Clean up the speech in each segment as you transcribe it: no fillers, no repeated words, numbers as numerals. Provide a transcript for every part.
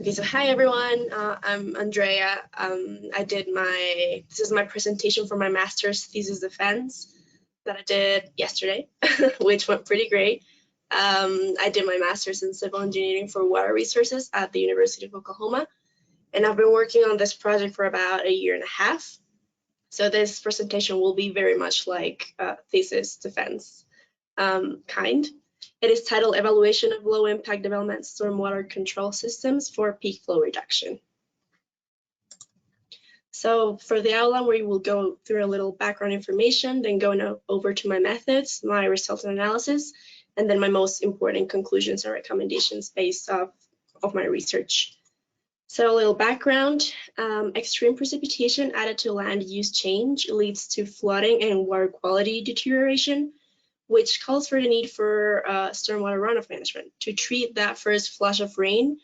Okay, so hi everyone, I'm Andrea. This is my presentation for my master's thesis defense that I did yesterday, which went pretty great. I did my master's in civil engineering for water resources at the University of Oklahoma, and I've been working on this project for about a year and a half. So this presentation will be very much like thesis defense kind. It is titled Evaluation of Low Impact Development Stormwater Control Systems for Peak Flow Reduction. So for the outline, we will go through a little background information, then go over to my methods, my results and analysis, and then my most important conclusions and recommendations based off of my research. So a little background, extreme precipitation added to land use change leads to flooding and water quality deterioration, which calls for the need for stormwater runoff management to treat that first flush of rain,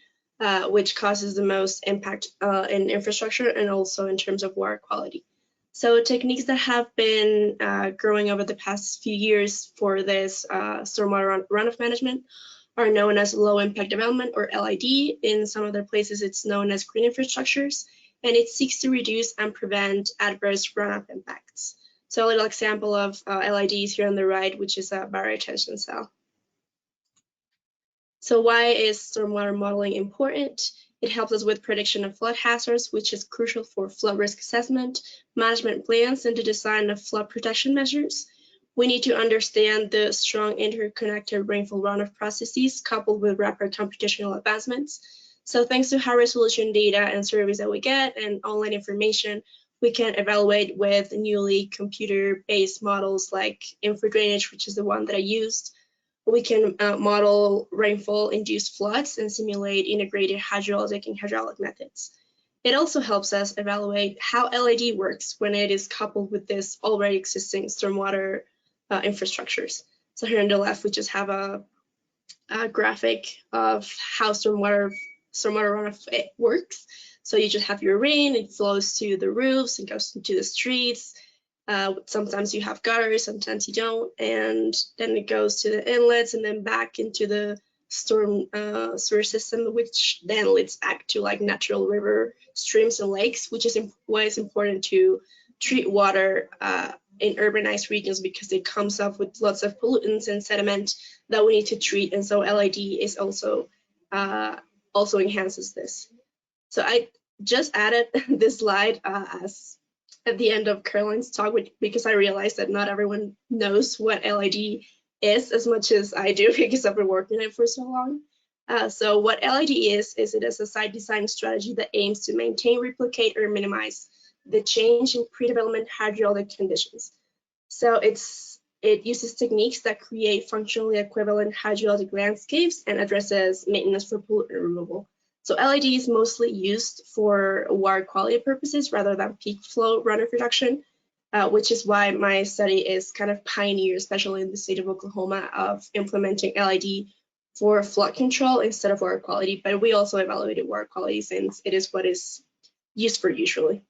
which causes the most impact in infrastructure and also in terms of water quality. So techniques that have been growing over the past few years for this stormwater runoff management are known as low impact development, or LID. In some other places, it's known as green infrastructures, and it seeks to reduce and prevent adverse runoff impacts. So a little example of LIDs here on the right, which is a barrier retention cell. So why is stormwater modeling important? It helps us with prediction of flood hazards, which is crucial for flood risk assessment, management plans, and the design of flood protection measures. We need to understand the strong interconnected rainfall runoff processes coupled with rapid computational advancements. So thanks to high resolution data and surveys that we get and online information, we can evaluate with newly computer-based models like InfraDrainage, which is the one that I used. We can model rainfall-induced floods and simulate integrated hydrologic and hydraulic methods. It also helps us evaluate how LID works when it is coupled with this already existing stormwater infrastructures. So here on the left, we just have a graphic of how stormwater runoff works. So you just have your rain, it flows to the roofs, it goes into the streets. Sometimes you have gutters, sometimes you don't, and then it goes to the inlets and then back into the storm sewer system, which then leads back to like natural river streams and lakes, which is why it's important to treat water in urbanized regions, because it comes up with lots of pollutants and sediment that we need to treat, and so LID is also enhances this. So I just added this slide as at the end of Caroline's talk, because I realized that not everyone knows what LID is as much as I do, because I've been working on it for so long. So what LID is it is a site design strategy that aims to maintain, replicate, or minimize the change in pre-development hydraulic conditions. So it uses techniques that create functionally equivalent hydraulic landscapes and addresses maintenance for pollutant removal. So LID is mostly used for water quality purposes rather than peak flow runoff reduction, which is why my study is kind of pioneer, especially in the state of Oklahoma, of implementing LID for flood control instead of water quality. But we also evaluated water quality since it is what is used for usually.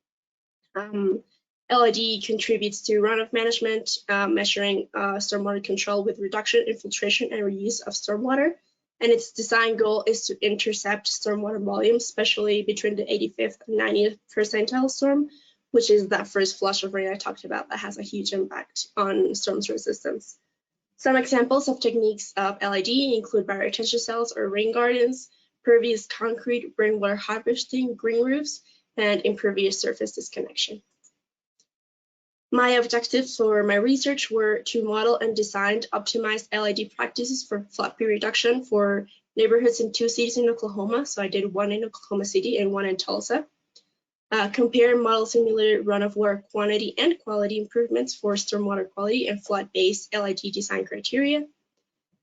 LID contributes to runoff management, measuring stormwater control with reduction, infiltration, and reuse of stormwater. And its design goal is to intercept stormwater volume, especially between the 85th and 90th percentile storm, which is that first flush of rain I talked about that has a huge impact on storm sewer systems. Some examples of techniques of LID include barrier retention cells or rain gardens, pervious concrete, rainwater harvesting, green roofs, and impervious surface disconnection. My objectives for my research were to model and design optimized LID practices for flood peak reduction for neighborhoods in 2 cities in Oklahoma. So I did one in Oklahoma City and one in Tulsa. Compare model simulated runoff water quantity and quality improvements for stormwater quality and flood-based LID design criteria.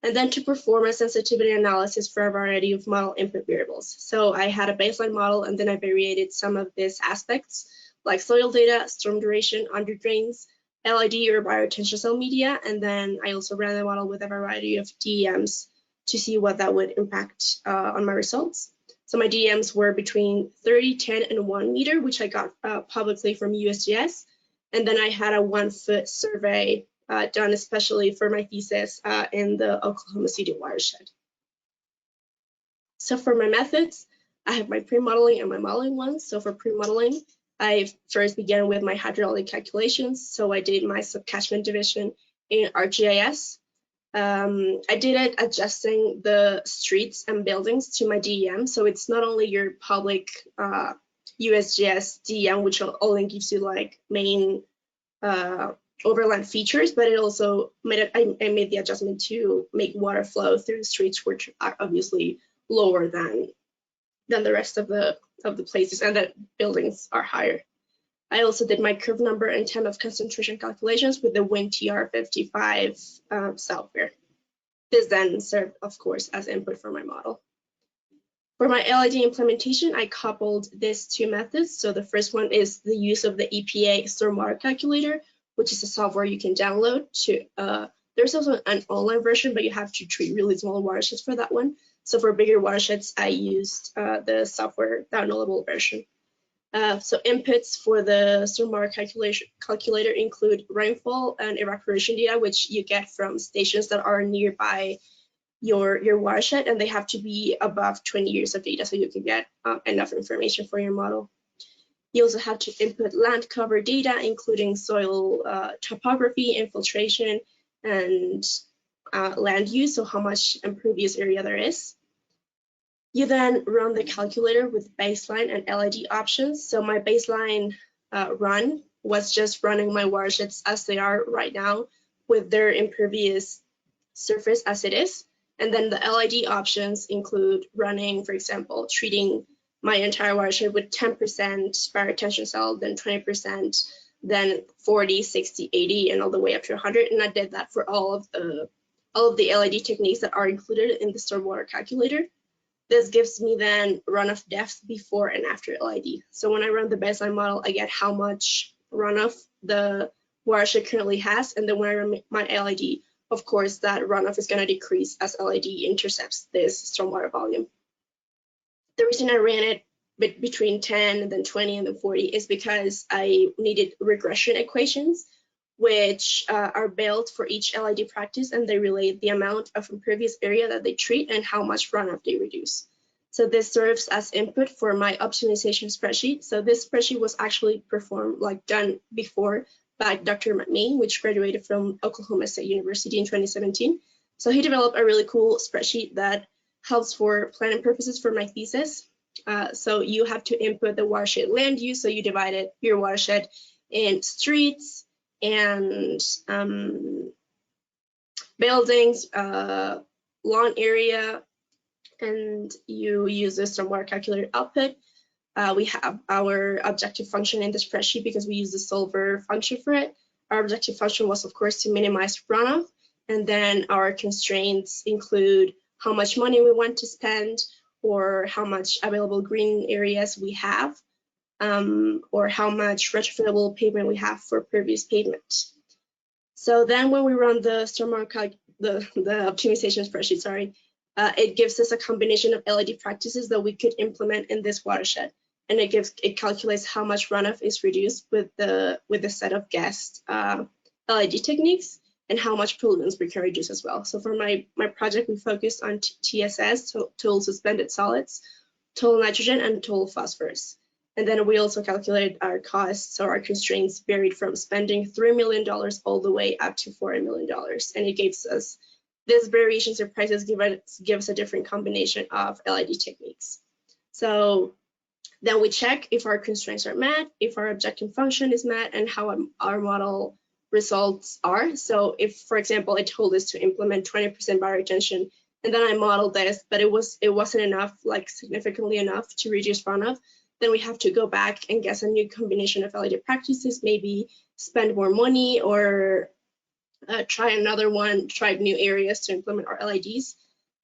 And then to perform a sensitivity analysis for a variety of model input variables. So I had a baseline model and then I variated some of these aspects, like soil data, storm duration, underdrains, LID or bioretention cell media, and then I also ran the model with a variety of DEMs to see what that would impact on my results. So my DEMs were between 30, 10, and 1 meter, which I got publicly from USGS, and then I had a 1-foot survey done especially for my thesis in the Oklahoma City watershed. So for my methods, I have my pre-modeling and my modeling ones. So for pre-modeling, I first began with my hydraulic calculations. So I did my subcatchment division in ArcGIS. I did it adjusting the streets and buildings to my DEM. So it's not only your public USGS DEM, which only gives you like main overland features, but it also made I made the adjustment to make water flow through the streets, which are obviously lower than the rest of the places, and the buildings are higher. I also did my curve number and time of concentration calculations with the WinTR55 software. This then served, of course, as input for my model. For my LID implementation, I coupled these two methods. So the first one is the use of the EPA stormwater calculator, which is a software you can download. There's also an online version, but you have to treat really small watersheds for that one. So for bigger watersheds, I used the software downloadable version. So inputs for the stormwater calculator include rainfall and evaporation data, which you get from stations that are nearby your watershed, and they have to be above 20 years of data so you can get enough information for your model. You also have to input land cover data, including soil topography, infiltration, and land use, so how much impervious area there is. You then run the calculator with baseline and LID options. So my baseline run was just running my watersheds as they are right now with their impervious surface as it is. And then the LID options include running, for example, treating my entire watershed with 10% bioretention cell, then 20%, then 40, 60, 80, and all the way up to 100. And I did that for all of the LID techniques that are included in the stormwater calculator. This gives me then runoff depth before and after LID. So when I run the baseline model, I get how much runoff the watershed currently has. And then when I run my LID, of course, that runoff is going to decrease as LID intercepts this stormwater volume. The reason I ran it between 10 and then 20 and then 40 is because I needed regression equations, which are built for each LID practice, and they relate the amount of impervious area that they treat and how much runoff they reduce. So this serves as input for my optimization spreadsheet. So this spreadsheet was actually done before by Dr. McMain, which graduated from Oklahoma State University in 2017. So he developed a really cool spreadsheet that helps for planning purposes for my thesis. So you have to input the watershed land use. So you divided your watershed in streets and buildings, lawn area, and you use the stormwater calculator output. We have our objective function in the spreadsheet because we use the solver function for it. Our objective function was, of course, to minimize runoff, and then our constraints include how much money we want to spend, or how much available green areas we have, or how much retrofittable pavement we have for pervious pavement. So then when we run the stormwater the optimization spreadsheet, sorry, it gives us a combination of LID practices that we could implement in this watershed, and it calculates how much runoff is reduced with the set of guessed LID techniques, and how much pollutants we can reduce as well. So for my project, we focused on TSS, total suspended solids, total nitrogen, and total phosphorus. And then we also calculated our costs, so our constraints varied from spending $3 million all the way up to $40 million. And it gives us, these variations of prices give us a different combination of LID techniques. So then we check if our constraints are met, if our objective function is met, and how our model results are. So if, for example, it told us to implement 20% bioretention, and then I modeled this, but it wasn't enough, like significantly enough to reduce runoff, then we have to go back and guess a new combination of LID practices, maybe spend more money, or try another one, try new areas to implement our LIDs,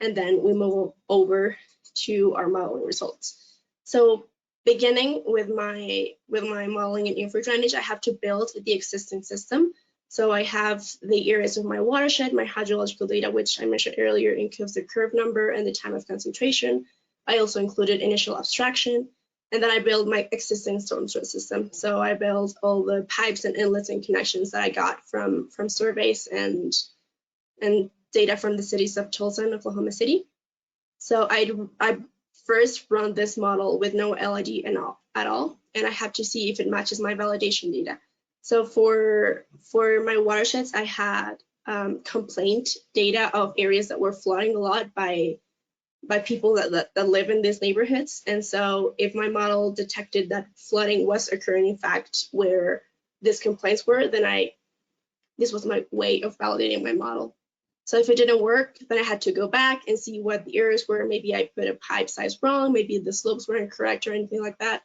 and then we move over to our modeling results. So beginning with my modeling and infra drainage, I have to build the existing system. So I have the areas of my watershed, my hydrological data, which I mentioned earlier, includes the curve number and the time of concentration. I also included initial abstraction, and then I build my existing storm sewer system. So I build all the pipes and inlets and connections that I got from surveys and data from the cities of Tulsa and Oklahoma City. So I first run this model with no LID at all, and I had to see if it matches my validation data. So for my watersheds, I had complaint data of areas that were flooding a lot by people that live in these neighborhoods. And so if my model detected that flooding was occurring in fact where these complaints were, then this was my way of validating my model. So if it didn't work, then I had to go back and see what the errors were. Maybe I put a pipe size wrong, maybe the slopes were incorrect or anything like that.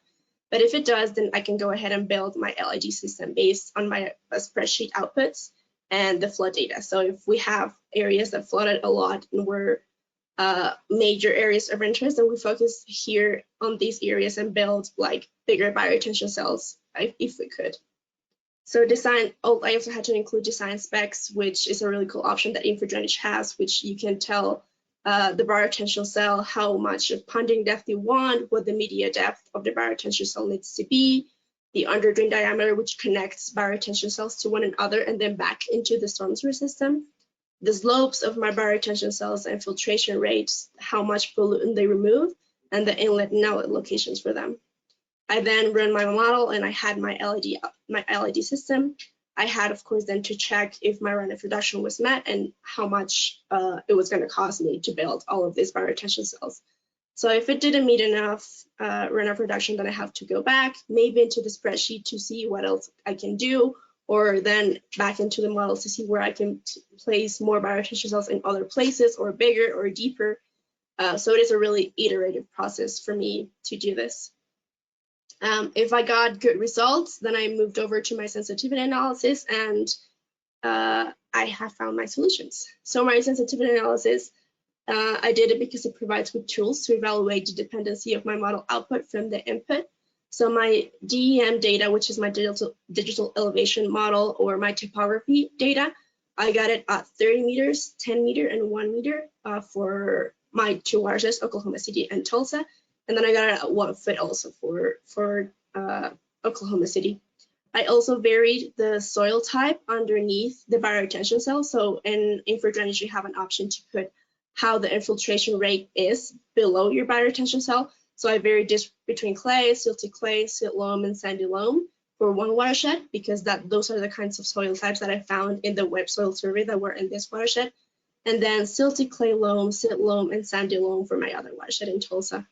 But if it does, then I can go ahead and build my LID system based on my spreadsheet outputs and the flood data. So if we have areas that flooded a lot and were major areas of interest, then we focus here on these areas and build like bigger bioretention cells if we could. So design, I also had to include design specs, which is a really cool option that InfoDrainage has, which you can tell the bioretention cell how much of ponding depth you want, what the media depth of the bioretention cell needs to be, the underdrain diameter, which connects bioretention cells to one another and then back into the storm sewer system, the slopes of my bioretention cells and filtration rates, how much pollutant they remove, and the inlet and outlet locations for them. I then ran my model and I had my LID system. I had, of course, then to check if my runoff reduction was met and how much it was going to cost me to build all of these bioretention cells. So if it didn't meet enough runoff reduction, then I have to go back, maybe into the spreadsheet to see what else I can do, or then back into the model to see where I can place more bioretention cells in other places or bigger or deeper. So it is a really iterative process for me to do this. If I got good results, then I moved over to my sensitivity analysis and I have found my solutions. So my sensitivity analysis, I did it because it provides good tools to evaluate the dependency of my model output from the input. So my DEM data, which is my digital elevation model or my topography data, I got it at 30 meters, 10 meter, and 1 meter for my two warehouses, Oklahoma City and Tulsa. And then I got it at 1 foot also for Oklahoma City. I also varied the soil type underneath the bioretention cell. So in InfoDrainage, you have an option to put how the infiltration rate is below your bioretention cell. So I varied this between clay, silty clay, silt loam, and sandy loam for one watershed, because those are the kinds of soil types that I found in the web soil survey that were in this watershed. And then silty clay loam, silt loam, and sandy loam for my other watershed in Tulsa.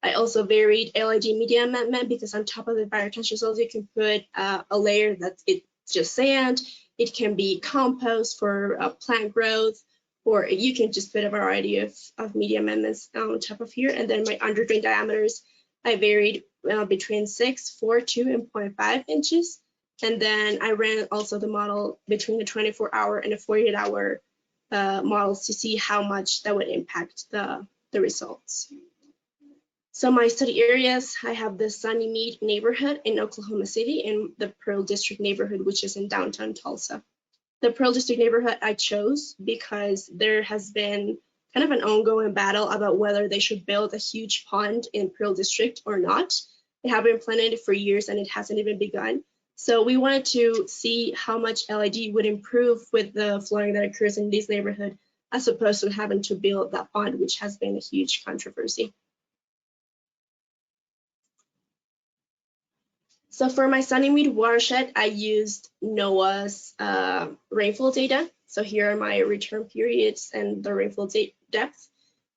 I also varied LID media amendment because on top of the bioretention cells, you can put a layer that it's just sand. It can be compost for plant growth, or you can just put a variety of media amendments on top of here. And then my underdrain diameters, I varied between 6, 4, 2, and 0.5 inches. And then I ran also the model between the 24-hour and the 48-hour models to see how much that would impact the results. So my study areas, I have the Sunnymeade neighborhood in Oklahoma City and the Pearl District neighborhood, which is in downtown Tulsa. The Pearl District neighborhood I chose because there has been kind of an ongoing battle about whether they should build a huge pond in Pearl District or not. They have been planning it for years and it hasn't even begun. So we wanted to see how much LID would improve with the flooding that occurs in this neighborhood, as opposed to having to build that pond, which has been a huge controversy. So for my Sunnymeade Watershed, I used NOAA's rainfall data. So here are my return periods and the rainfall depth.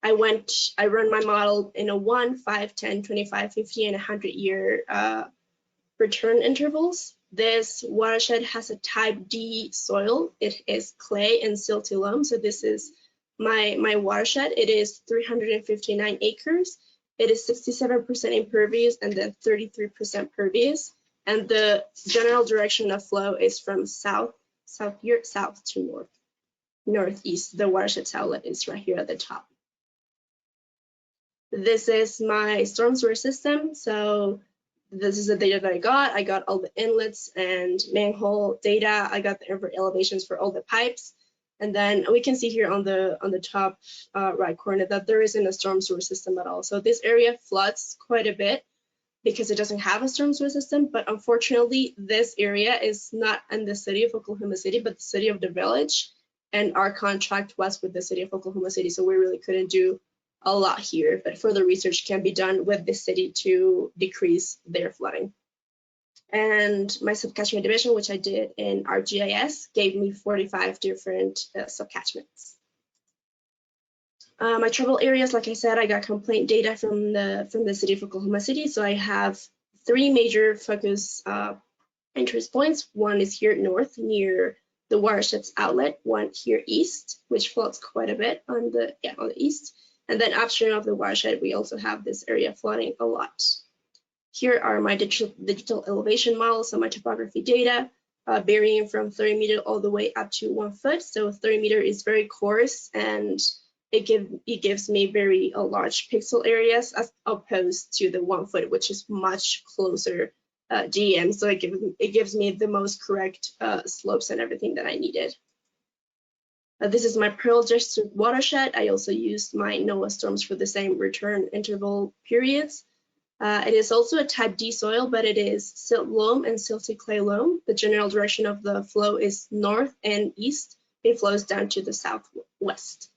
I run my model in a 1, 5, 10, 25, 50, and 100-year return intervals. This watershed has a type D soil. It is clay and silty loam. So this is my watershed. It is 359 acres. It is 67% impervious and then 33% pervious. And the general direction of flow is from south to northeast. The watershed outlet is right here at the top. This is my storm sewer system. So this is the data that I got. I got all the inlets and manhole data. I got the elevations for all the pipes. And then we can see here on the top right corner that there isn't a storm sewer system at all. So this area floods quite a bit because it doesn't have a storm sewer system. But unfortunately, this area is not in the city of Oklahoma City, but the city of the village. And our contract was with the city of Oklahoma City. So we really couldn't do a lot here, but further research can be done with the city to decrease their flooding. And my subcatchment division, which I did in ArcGIS, gave me 45 different subcatchments. My trouble areas, like I said, I got complaint data from the city of Oklahoma City. So I have 3 major focus interest points. One is here north near the watershed's outlet, one here east, which floods quite a bit on the east. And then upstream of the watershed, we also have this area flooding a lot. Here are my digital elevation models, so my topography data, varying from 30 meters all the way up to 1 foot. So 30 meters is very coarse, and it gives me very large pixel areas as opposed to the 1 foot, which is much closer DEM. So it gives me the most correct slopes and everything that I needed. This is my Pearl District watershed. I also used my NOAA storms for the same return interval periods. It is also a type D soil, but it is silt loam and silty clay loam. The general direction of the flow is north and east. It flows down to the southwest.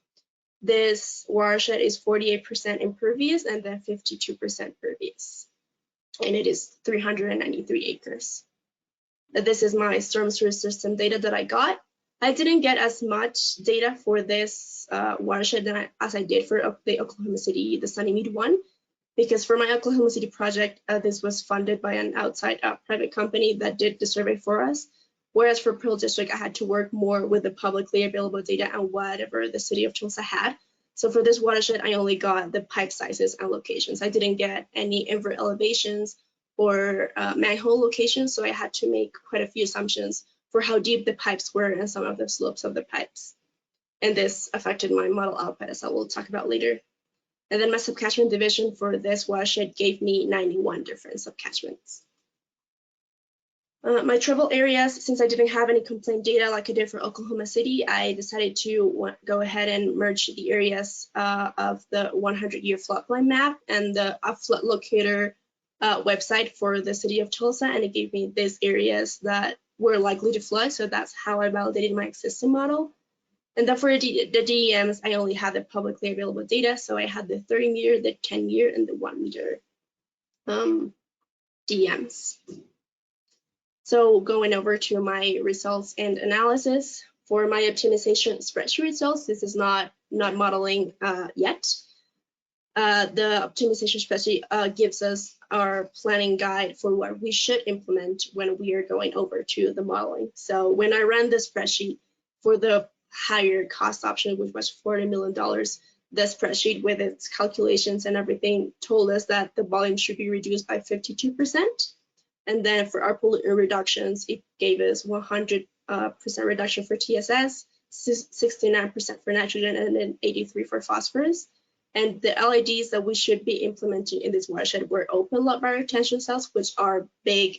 This watershed is 48% impervious and then 52% pervious. And it is 393 acres. This is my storm sewer system data that I got. I didn't get as much data for this watershed as I did for the Oklahoma City, the Sunnymeade one, because for my Oklahoma City project, this was funded by an outside private company that did the survey for us. Whereas for Pearl District, I had to work more with the publicly available data and whatever the city of Tulsa had. So for this watershed, I only got the pipe sizes and locations. I didn't get any invert elevations or manhole locations, so I had to make quite a few assumptions for how deep the pipes were and some of the slopes of the pipes. And this affected my model output, as I will talk about later. And then my subcatchment division for this watershed gave me 91 different subcatchments. My trouble areas, since I didn't have any complaint data like I did for Oklahoma City, I decided to go ahead and merge the areas of the 100-year floodplain map and the flood locator website for the city of Tulsa, and it gave me these areas that were likely to flood. So that's how I validated my existing model. And then for the DEMs, I only had the publicly available data. So I had the 30 meter, the 10 meter, and the 1 meter DEMs. So going over to my results and analysis. For my optimization spreadsheet results, this is not modeling yet. The optimization spreadsheet gives us our planning guide for what we should implement when we are going over to the modeling. So when I ran the spreadsheet for the higher cost option, which was $40 million, the spreadsheet with its calculations and everything told us that the volume should be reduced by 52%. And then for our pollutant reductions, it gave us 100% reduction for TSS, 69% for nitrogen, and then 83% for phosphorus. And the LIDs that we should be implementing in this watershed were open lot bioretention cells, which are big,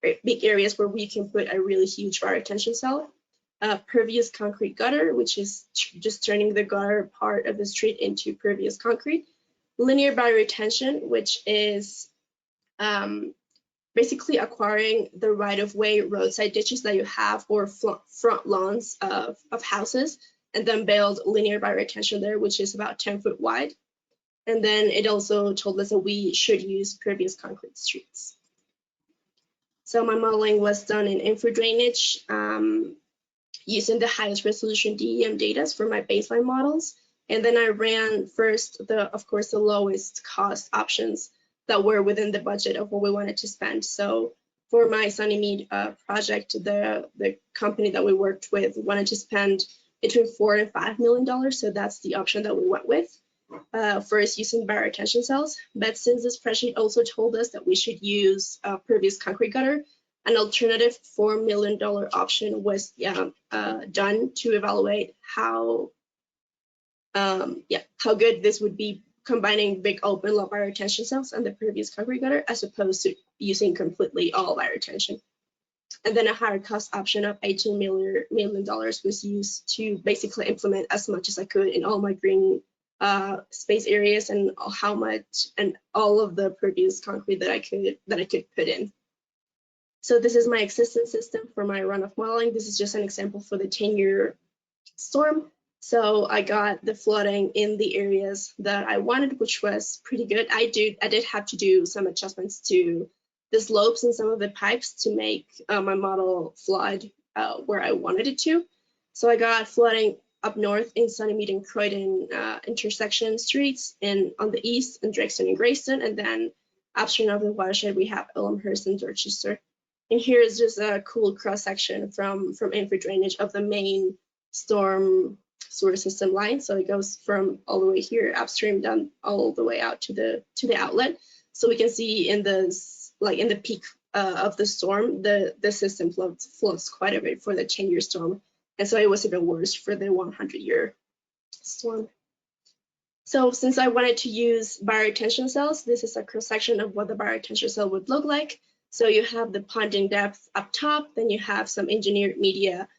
big areas where we can put a really huge bioretention cell. Pervious concrete gutter, which is just turning the gutter part of the street into pervious concrete. Linear bioretention, which is basically acquiring the right-of-way roadside ditches that you have or front lawns of houses, and then build linear bioretention there, which is about 10 foot wide. And then it also told us that we should use pervious concrete streets. So my modeling was done in infra drainage using the highest resolution DEM data for my baseline models. And then I ran first, of course, the lowest cost options that were within the budget of what we wanted to spend. So for my Sunnymeade project, the company that we worked with wanted to spend between $4 and $5 million. So that's the option that we went with. First, using bioretention cells. But since the spreadsheet also told us that we should use pervious concrete gutter, an alternative $4 million option was done to evaluate how good this would be combining big open lot bioretention cells and the pervious concrete gutter, as opposed to using completely all bioretention. And then a higher cost option of $18 million was used to basically implement as much as I could in all my green space areas and how much and all of the pervious concrete that I could put in. So this is my existing system for my runoff modeling. This is just an example for the 10-year storm. So I got the flooding in the areas that I wanted, which was pretty good. I did have to do some adjustments to the slopes and some of the pipes to make my model flood where I wanted it to. So I got flooding up north in Sunnymeade and Croydon intersection streets, and on the east in Drexton and Greyston, and then upstream of the watershed we have Elmhurst and Dorchester. And here is just a cool cross section from infra drainage of the main storm sewer system line. So it goes from all the way here upstream down all the way out to the outlet. So we can see in this, like in the peak of the storm, the system floods quite a bit for the 10-year storm. And so it was even worse for the 100-year storm. So since I wanted to use bioretention cells, this is a cross section of what the bioretention cell would look like. So you have the ponding depth up top, then you have some engineered media,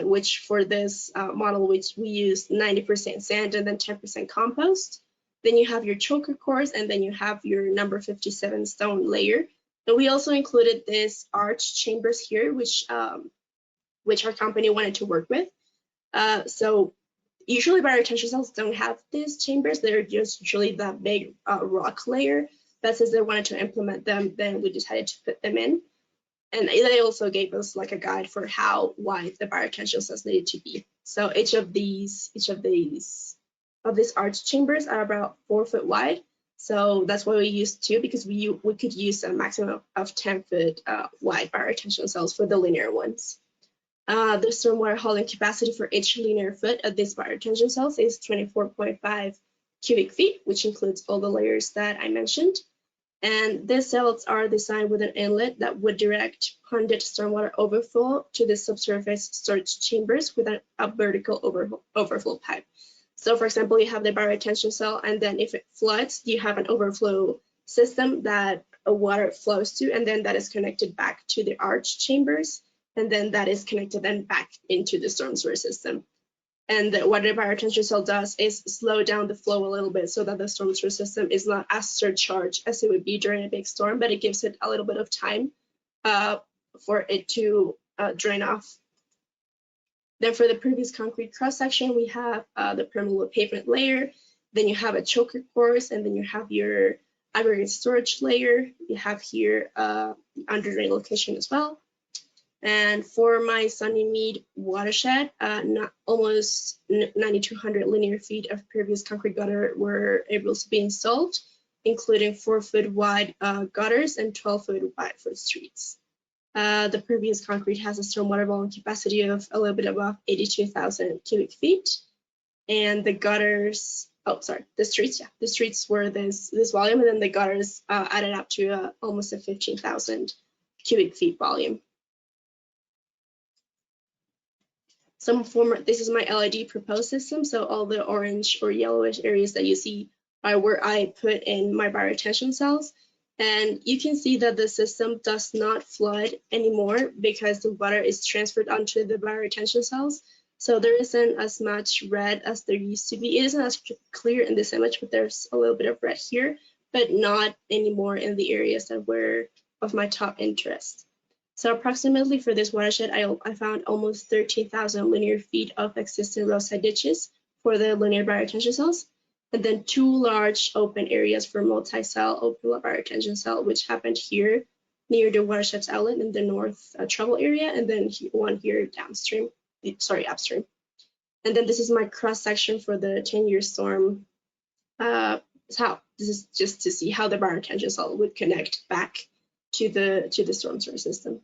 which for this model, which we use 90% sand and then 10% compost. Then you have your choker cores, and then you have your number 57 stone layer. And we also included this arch chambers here, which our company wanted to work with. So usually bioretention cells don't have these chambers. They're just usually that big rock layer. But since they wanted to implement them, then we decided to put them in. And they also gave us like a guide for how wide the bioretention cells needed to be. So each of these arch chambers are about 4 foot wide. So that's why we used 2, because we could use a maximum of 10 foot wide bioretention cells for the linear ones. The stormwater holding capacity for each linear foot of these bioretention cells is 24.5 cubic feet, which includes all the layers that I mentioned. And these cells are designed with an inlet that would direct ponded stormwater overflow to the subsurface storage chambers with a vertical overflow pipe. So for example, you have the bioretention cell, and then if it floods, you have an overflow system that water flows to, and then that is connected back to the arch chambers, and then that is connected then back into the storm sewer system. And what the bioretention cell does is slow down the flow a little bit so that the storm sewer system is not as surcharged as it would be during a big storm, but it gives it a little bit of time for it to drain off. Then for the previous concrete cross section, we have the permeable pavement layer. Then you have a choker course, and then you have your aggregate storage layer. You have here under drain location as well. And for my Sunnymeade Watershed, almost 9,200 linear feet of previous concrete gutter were able to be installed, including 4 foot wide gutters and 12 foot wide for streets. The previous concrete has a stormwater volume capacity of a little bit above 82,000 cubic feet. And the gutters, the streets were this volume, and then the gutters added up to almost a 15,000 cubic feet volume. This is my LID proposed system. So all the orange or yellowish areas that you see are where I put in my bioretention cells. And you can see that the system does not flood anymore because the water is transferred onto the bioretention cells. So there isn't as much red as there used to be. It isn't as clear in this image, but there's a little bit of red here, but not anymore in the areas that were of my top interest. So approximately for this watershed, I found almost 13,000 linear feet of existing roadside ditches for the linear bioretention cells, and then 2 large open areas for multi-cell open bioretention cell, which happened here near the watershed's outlet in the north trouble area, and then one here upstream. And then this is my cross section for the 10-year storm. This is just to see how the bioretention cell would connect back to the storm sewer system.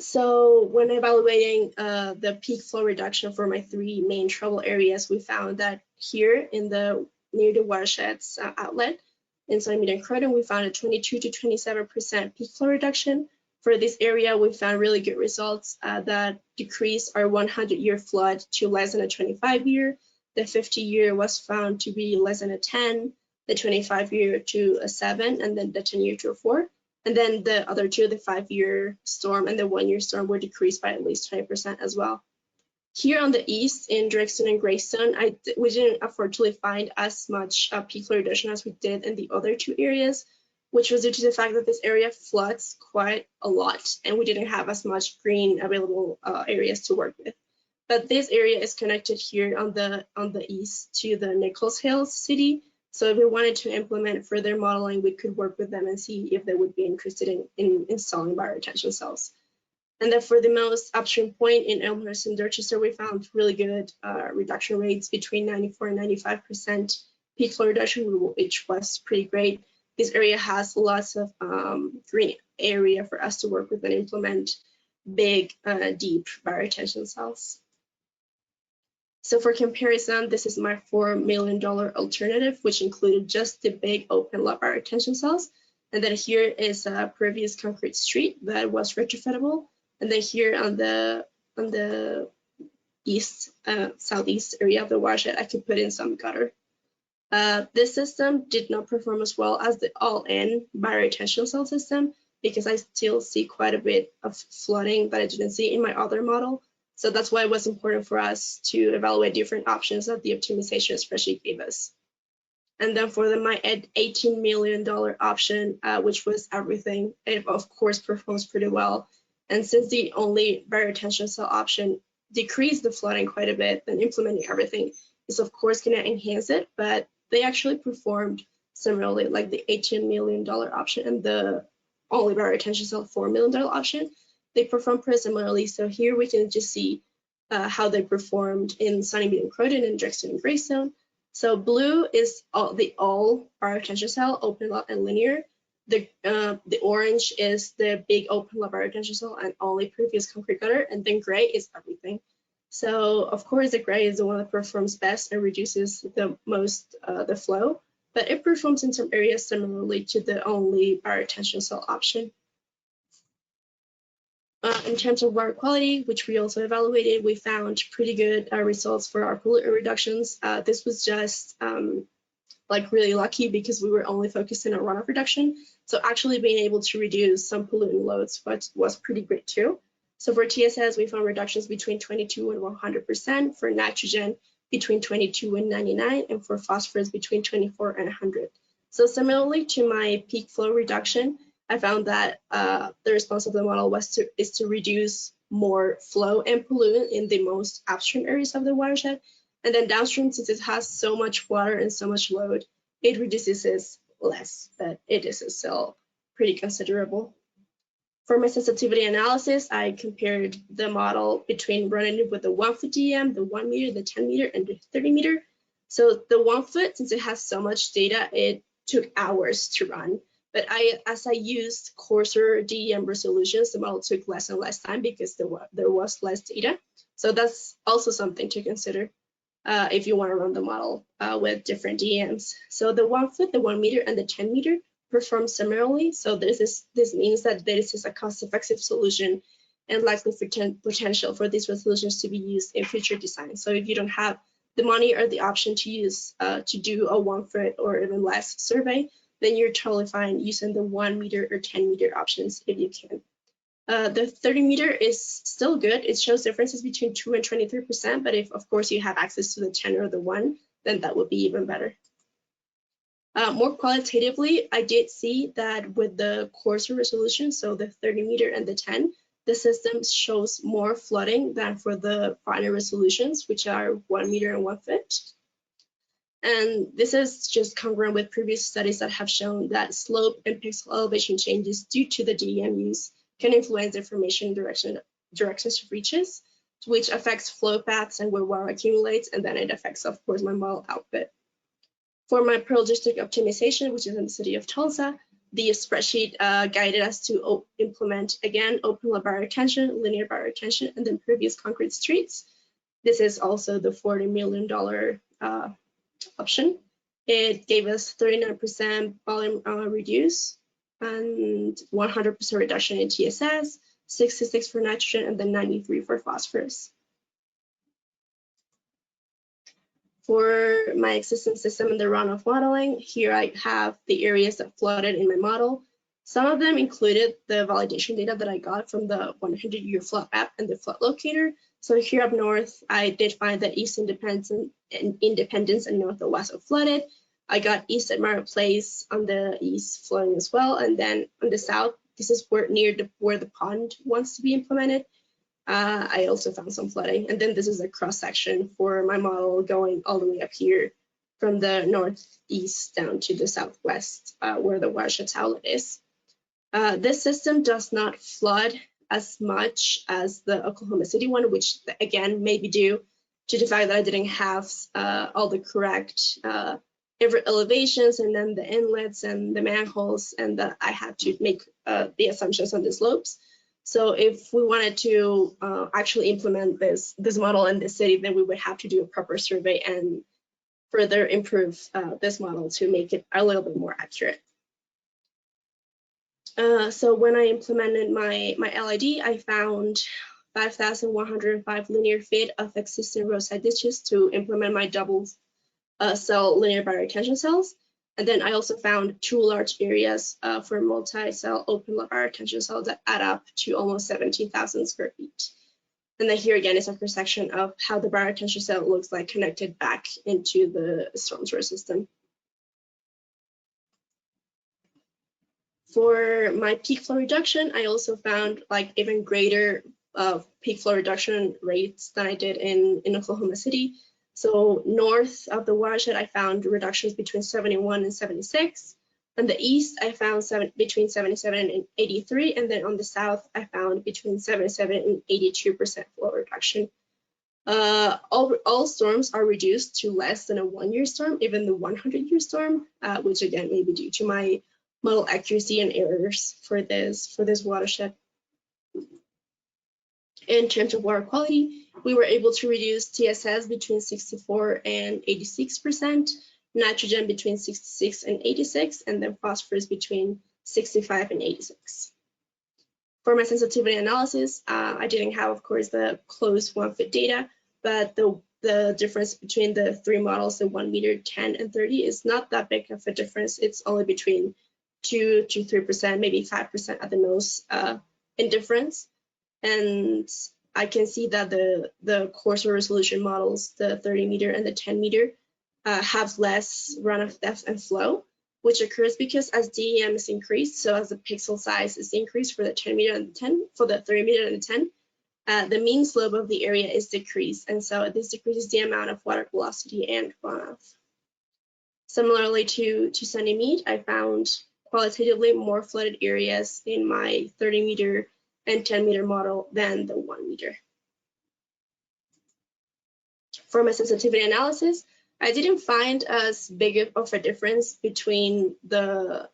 So when evaluating the peak flow reduction for my 3 main trouble areas, we found that here near the watershed's outlet in Sunnymeade and Croydon, we found a 22 to 27% peak flow reduction. For this area, we found really good results that decreased our 100-year flood to less than a 25-year. The 50-year was found to be less than a 10, the 25-year to a 7, and then the 10-year to a 4. And then the other 2, the 5-year storm and the 1-year storm, were decreased by at least 20% as well. Here on the east in Drexton and Greyston, we didn't unfortunately find as much peak flow reduction as we did in the other 2 areas, which was due to the fact that this area floods quite a lot, and we didn't have as much green available areas to work with. But this area is connected here on the east to the Nichols Hills city. So if we wanted to implement further modeling, we could work with them and see if they would be interested in installing bioretention cells. And then for the most upstream point in Elmhurst and Dorchester, we found really good reduction rates between 94 and 95% peak flow reduction, which was pretty great. This area has lots of green area for us to work with and implement big, deep bioretention cells. So for comparison, this is my $4 million alternative, which included just the big open lot bioretention cells. And then here is a previous concrete street that was retrofitable. And then here on the east, southeast area of the watershed, I could put in some gutter. This system did not perform as well as the all-in bioretention cell system because I still see quite a bit of flooding that I didn't see in my other model. So that's why it was important for us to evaluate different options that the optimization spreadsheet gave us. And then for my $18 million option, which was everything, it of course performs pretty well. And since the only bioretention cell option decreased the flooding quite a bit, then implementing everything is of course going to enhance it, but they actually performed similarly, like the $18 million option and the only bioretention cell $4 million option. They perform pretty similarly. So here we can just see how they performed in Sunnymeade and Croton and Drexel and Greystone. So blue is all bioretention cell, open lot and linear. The orange is the big open lot bioretention cell and only previous concrete gutter, and then gray is everything. So of course the gray is the one that performs best and reduces the most the flow, but it performs in some areas similarly to the only bioretention cell option. In terms of water quality, which we also evaluated, we found pretty good results for our pollutant reductions. This was just like really lucky because we were only focusing on runoff reduction. So actually being able to reduce some pollutant loads was pretty great too. So for TSS, we found reductions between 22 and 100%, for nitrogen between 22 and 99, and for phosphorus between 24 and 100. So similarly to my peak flow reduction, I found that the response of the model is to reduce more flow and pollutant in the most upstream areas of the watershed. And then downstream, since it has so much water and so much load, it reduces less, but it is still pretty considerable. For my sensitivity analysis, I compared the model between running it with the 1 foot DEM, the 1 meter, the 10 meter, and the 30 meter. So the 1 foot, since it has so much data, it took hours to run. But as I used coarser DEM resolutions, the model took less and less time because there was less data. So that's also something to consider if you want to run the model with different DEMs. So the 1 foot, the 1 meter, and the 10 meter perform similarly. So this means that this is a cost-effective solution and likely potential for these resolutions to be used in future designs. So if you don't have the money or the option to use to do a 1 foot or even less survey, then you're totally fine using the 1 meter or 10 meter options if you can. The 30 meter is still good. It shows differences between 2 and 23%, but if of course you have access to the 10 or the 1, then that would be even better. More qualitatively, I did see that with the coarser resolution, so the 30 meter and the 10, the system shows more flooding than for the finer resolutions, which are 1 meter and 1 foot. And this is just congruent with previous studies that have shown that slope and pixel elevation changes due to the DEM use can influence the formation directions of reaches, which affects flow paths and where water accumulates, and then it affects, of course, my model output. For my Pearl District optimization, which is in the city of Tulsa, the spreadsheet guided us to implement, again, open lot bioretention, linear bioretention, and then previous concrete streets. This is also the $40 million option. It gave us 39% volume reduce and 100% reduction in TSS, 66 for nitrogen, and then 93 for phosphorus. For my existing system in the runoff modeling, here I have the areas that flooded in my model. Some of them included the validation data that I got from the 100-year flood map and the flood locator. So here up north, I did find that East Independence and North Owasso flooded. I got East at Mara Place on the east flooding as well. And then on the south, this is where the pond wants to be implemented. I also found some flooding. And then this is a cross section for my model going all the way up here from the northeast down to the southwest, where the watershed outlet is. This system does not flood as much as the Oklahoma City one, which again may be due to the fact that I didn't have all the correct elevations and then the inlets and the manholes, and that I had to make the assumptions on the slopes. So if we wanted to actually implement this model in the city, then we would have to do a proper survey and further improve this model to make it a little bit more accurate. So when I implemented my LID, I found 5,105 linear feet of existing roadside ditches to implement my double cell linear bioretention cells. And then I also found 2 large areas for multi-cell open bioretention cells that add up to almost 17,000 square feet. And then here again is a cross section of how the bioretention cell looks like connected back into the storm sewer system. For my peak flow reduction, I also found like even greater peak flow reduction rates than I did in Oklahoma City. So north of the watershed, I found reductions between 71 and 76. On the east, I found between 77 and 83. And then on the south, I found between 77 and 82% flow reduction. All storms are reduced to less than a 1-year storm, even the 100-year storm, which again may be due to my model accuracy and errors for this watershed. In terms of water quality, we were able to reduce TSS between 64 and 86%, nitrogen between 66 and 86, and then phosphorus between 65 and 86. For my sensitivity analysis, I didn't have, of course, the closed 1-foot data, but the difference between the 3 models, the 1 meter, 10, and 30, is not that big of a difference. It's only between 2 to 3%, maybe 5% at the most in difference. And I can see that the coarser resolution models, the 30 meter and the 10 meter, have less runoff depth and flow, which occurs because as DEMs increase, so as the pixel size is increased for the 10 meter and the 10, for the 30 meter and the 10, the mean slope of the area is decreased, and so this decreases the amount of water velocity and runoff. Similarly to Sunnymeade, I found qualitatively more flooded areas in my 30 meter and 10 meter model than the 1 meter. For my sensitivity analysis, I didn't find as big of a difference between the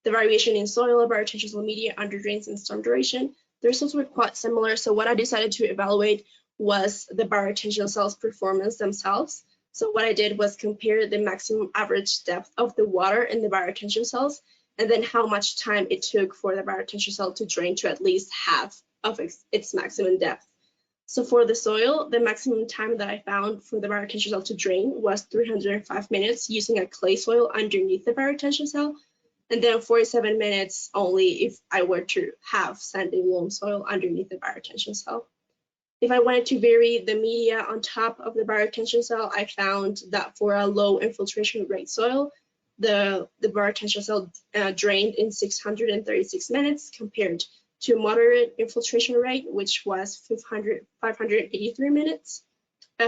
variation in soil, bioretention media, under drains, and storm duration. The results were quite similar, so what I decided to evaluate was the bioretention cells' performance themselves. So what I did was compare the maximum average depth of the water in the bioretention cells, and then how much time it took for the bioretention cell to drain to at least half of its maximum depth. So for the soil, the maximum time that I found for the bioretention cell to drain was 305 minutes using a clay soil underneath the bioretention cell, and then 47 minutes only if I were to have sandy loam soil underneath the bioretention cell. If I wanted to vary the media on top of the bioretention cell, I found that for a low infiltration rate soil, the bioretention cell drained in 636 minutes compared to moderate infiltration rate, which was 583 minutes.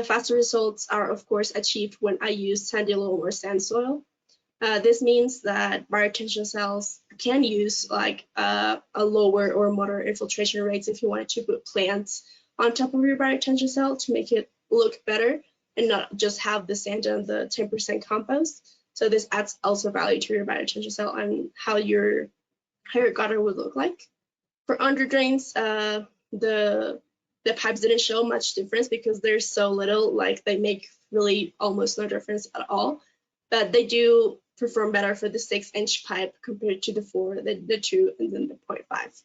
Faster results are, of course, achieved when I use sandy loam or sand soil. This means that bioretention cells can use like a lower or moderate infiltration rates if you wanted to put plants on top of your bioretention cell to make it look better and not just have the sand and the 10% compost. So this adds also value to your bioretention cell and how your gutter would look like. For under drains, the pipes didn't show much difference because there's so little, like they make really almost no difference at all. But they do perform better for the 6-inch pipe compared to the 4, the 2, and then the 0.5.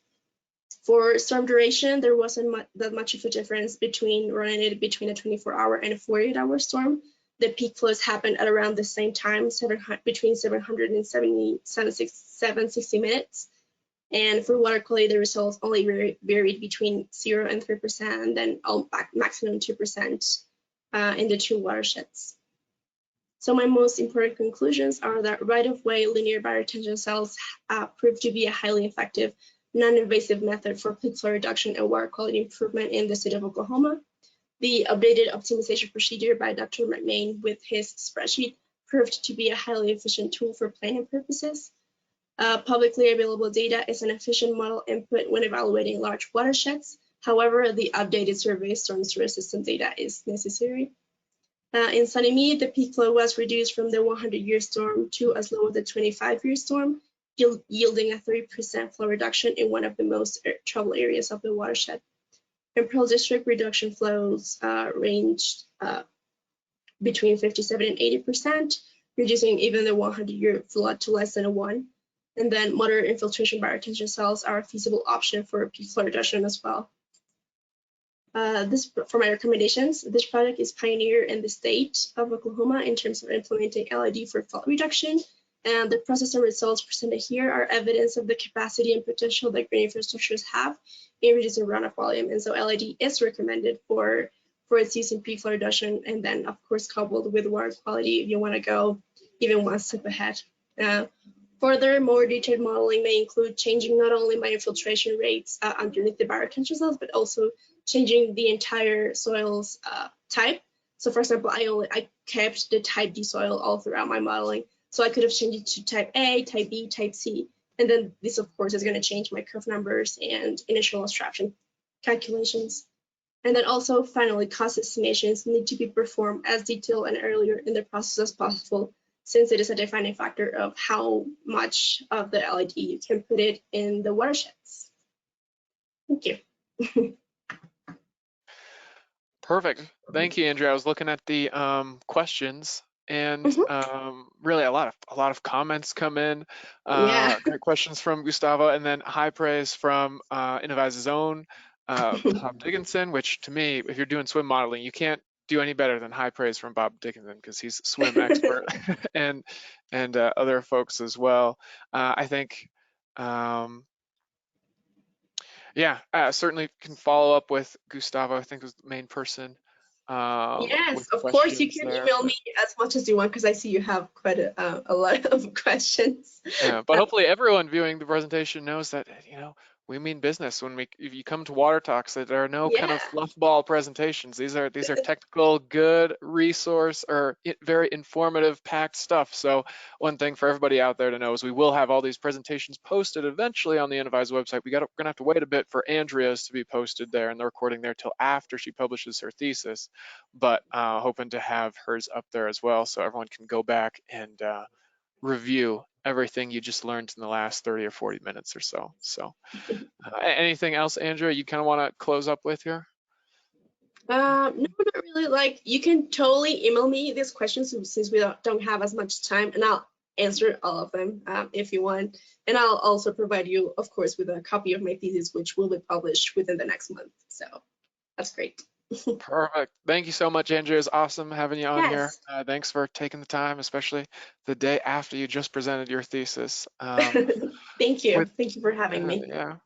For storm duration, there wasn't that much of a difference between running it between a 24-hour and a 48-hour storm. The peak flows happened at around the same time, between 770 and 760 minutes. And for water quality, the results only varied between 0 and 3%, and then maximum 2% in the 2 watersheds. So my most important conclusions are that right-of-way linear bioretention cells proved to be a highly effective non-invasive method for peak flow reduction and water quality improvement in the state of Oklahoma. The updated optimization procedure by Dr. McMain with his spreadsheet proved to be a highly efficient tool for planning purposes. Publicly available data is an efficient model input when evaluating large watersheds. However, the updated survey storms resistant data is necessary. In Sunnymeade, the peak flow was reduced from the 100-year storm to as low as the 25-year storm, yielding a 30% flow reduction in one of the most troubled areas of the watershed. In Pearl District, reduction flows ranged between 57 and 80%, reducing even the 100-year flood to less than a 1. And then moderate infiltration by retention cells are a feasible option for peak flow reduction as well. For my recommendations, this project is pioneer in the state of Oklahoma in terms of implementing LID for flood reduction, and the process and results presented here are evidence of the capacity and potential that green infrastructures have in reducing runoff volume, and so LID is recommended for its use in peak flow reduction, and then of course coupled with water quality if you want to go even one step ahead. Further, more detailed modeling may include changing not only my infiltration rates underneath the bioretention cells, but also changing the entire soil's type. So for example, I kept the type D soil all throughout my modeling. So I could have changed it to type A, type B, type C. And then this, of course, is going to change my curve numbers and initial abstraction calculations. And then also, finally, cost estimations need to be performed as detailed and earlier in the process as possible, since it is a defining factor of how much of the LID you can put it in the watersheds. Thank you. Perfect. Thank you, Andrea. I was looking at the questions, and really a lot of comments come in. Great questions from Gustavo, and then high praise from Innovize's own Bob Dickinson, which to me, if you're doing swim modeling, you can't do any better than high praise from Bob Dickinson because he's a swim expert and other folks as well. I think certainly can follow up with Gustavo. I think was the main person. Yes, of course you can email me as much as you want because I see you have quite a lot of questions. Yeah, but hopefully everyone viewing the presentation knows that we mean business when if you come to Water Talks, that there are no kind of fluffball presentations. These are technical, good resource or very informative, packed stuff. So one thing for everybody out there to know is we will have all these presentations posted eventually on the Innovize website. We're gonna have to wait a bit for Andrea's to be posted there and the recording there till after she publishes her thesis, but hoping to have hers up there as well so everyone can go back and review everything you just learned in the last 30 or 40 minutes or so. So anything else, Andrea, you kind of want to close up with here? No, not really. Like, you can totally email me these questions since we don't have as much time, and I'll answer all of them if you want. And I'll also provide you, of course, with a copy of my thesis, which will be published within the next month. So that's great. Perfect. Thank you so much, Andrea. It's awesome having you on here. Thanks for taking the time, especially the day after you just presented your thesis. Thank you. Thank you for having me. Yeah.